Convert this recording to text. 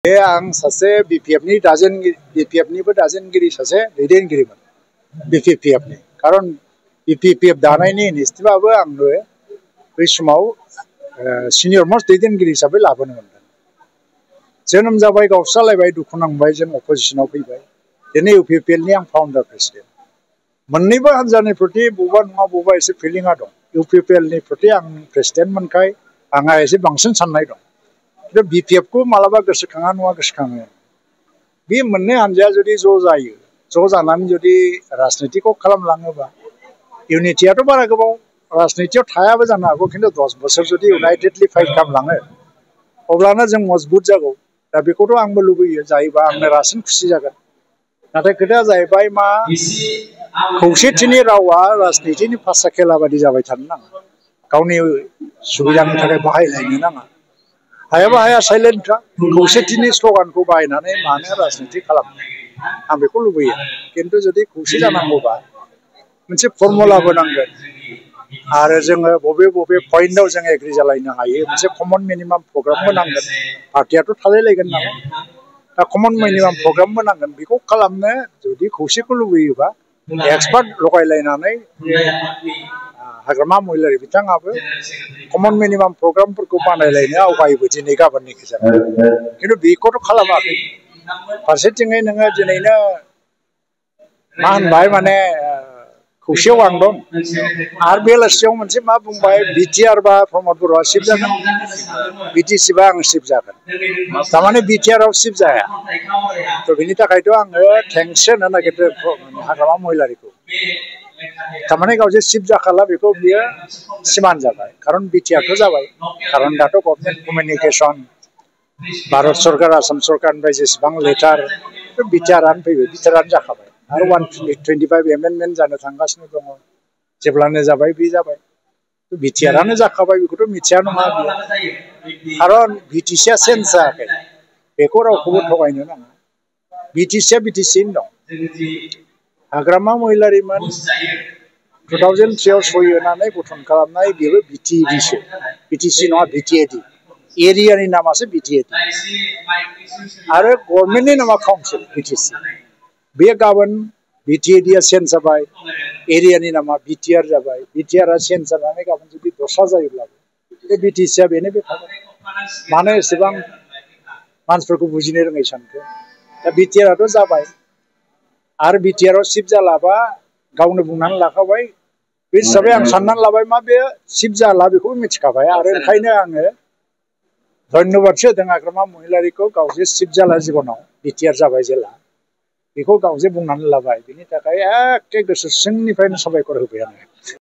आं सासे बिपिएफनि बिपिएफनिबो दाजेनगिरि सासे दैदेनगिरिमोन बिपिपिएफनि कारण बिपिपिएफ दानायनि इनिशिएटिभआबो आंनो बै समाव सिनियर मोस्ट दैदेनगिरि हिसाबै लाबोनो मोनदों। जोनोम जाबाय गावस्रालायबाय दुखु नांबाय जों अपोजिशनाव फैबाय दिनै इउपिपिएलनि आं फाउन्डार प्रेसिडेन्ट मोन्नैबो हान्जानि प्रति बबेबा नङा बबेबा एसे फिलिंआ दं। इउपिपिएलनि प्रति आं प्रेसिडेन्ट मोनखाय आंहा एसे बांसिन साननाय दं। बिपिएफखौ मालाबा गोसोखाङा नङा गोसोखाङो। बे मोननै हान्जाया जुदि ज' जायो ज' जानानै जुदि राजनितिखौ खालामलाङोबा इउनिटियाथ' बारा गोबाव राजनितियाव थायाबो जानो हागौ खिन्थु 10 बोसोर जुदि इउनाइटेडलि फाइट खालामलाङो अब्लानो जों मजबुत जागौ। दा बेखौथ' आंबो लुबैयो जायोबा आंनो रासिन खुसि जागोन। नाथाय खोथाया जाहैबाय मा खौसेथिनि रावा राजनितिनि फासा खेला बादि जाबाय थानो नाङा। गावनि सुबिदानि थाखाय बाहायलायनो नाङा। हायाबा हाया साइलेन्ट था खौसेथिनि स्ल'गानखौ बाहायनानै मानो राजनिति खालामनो आं बेखौ लुबैयो। खिन्थु जुदि खौसे जानांगौबा मोनसे फर्मुलाबो नांगोन आरो जोङो बबे बबे पइन्टआव जों एग्रि जालायनो हायो मोनसे कमन मिनिमाम प्रग्रामबो नांगोन। पार्टियाथ' थालायलायगोन नालाय दा कमन मिनिमाम प्रग्रामबो नांगोन। बेखौ खालामनो जुदि खौसेखौ लुबैयोबा एक्सपार्ट लगायलायनानै हाग्रामा महिलारि बिथाङाबो कमन मिनिमाम प्रग्रामफोरखौ बानायलायनो आवगायोबो दिनै गाबोननि गेजेराव खिन्थु बेखौथ' खालामाखै। फारसेथिङै नोङो दिनैनो मा होनबाय माने खौसेयाव आं दं आरो बेलासियाव मोनसे मा बुंबाय बिटिआर बा प्रमद बर'आ शिफ्ट जागोन बिटिसि बा आं शिफ्ट जागोन थारमाने बिटिआरआव शिफ्ट जाया। थ' बिनि थाखायथ' आङो थेंक्स होनो नागिरदों हाग्रामा महिलारिखौ। थारमाने गावजे शिफ्ट जाखाला बेखौ बियो सिमान जाबाय कारण बिटिआरथ' जाबाय कारण दाथ' गभर्नमेन्ट कमिउनिकेसन भारत सरकार आसाम सरकारनिफ्राय जेसेबां लेटार बिटिआरआनो फैबाय बिटिआरआनो जाखाबाय आरो 125 एमेन्डमेन्ट जानो थांगासिनो दङ। जेब्लानो जाबाय बे जाबाय बिटिआरआनो जाखाबाय बेखौथ' मिथिया नङा बियो खारन बिटिसिआ चेन्ज जायाखै बेखौ रावखौबो थगायनो नाङा। बिटिसिआ बिटिसियैनो दं। हाग्रामा महिलारिमोन 2003आव सहि होनानै गठन खालामनाय बेबो बिटिएडिसो बिटिसि नङा बिटिएडि एरियानि नामासो बिटिएडि आरो गभर्नमेन्टनि नामा काउन्सिल बिटिसि। बे गाबोन बिटिएडिआ चेन्ज जाबाय एरियानि नामा बिटिआर जाबाय बिटिआरआ चेन्ज जानानै गाबोन जुदि दस्रा जायोब्लाबो बे बिटिसिआ बेनो बे थागोन। मानो एसेबां मानसिफोरखौ बुजिनो रोङै सानखो दा बिटिआरआथ' जाबाय आरो बिटिआरआव शिफ्ट जालाबा गावनो बुंनानै लाखाबाय बे हिसाबै आं साननानै लाबाय मा बे शिफ्ट जाला बेखौबो मिथिखाबाय आरो ओंखायनो आङो धन्यबादसो होदों हाग्रामा महिलारिखौ गावजे शिफ्ट जाला जिबनाव बिटिआर जाबाय जेला बेखौ गावजे बुंनानै लाबाय बिनि थाखाय एखे गोसो सिंनिफ्रायनो साबायखर होबाय आङो।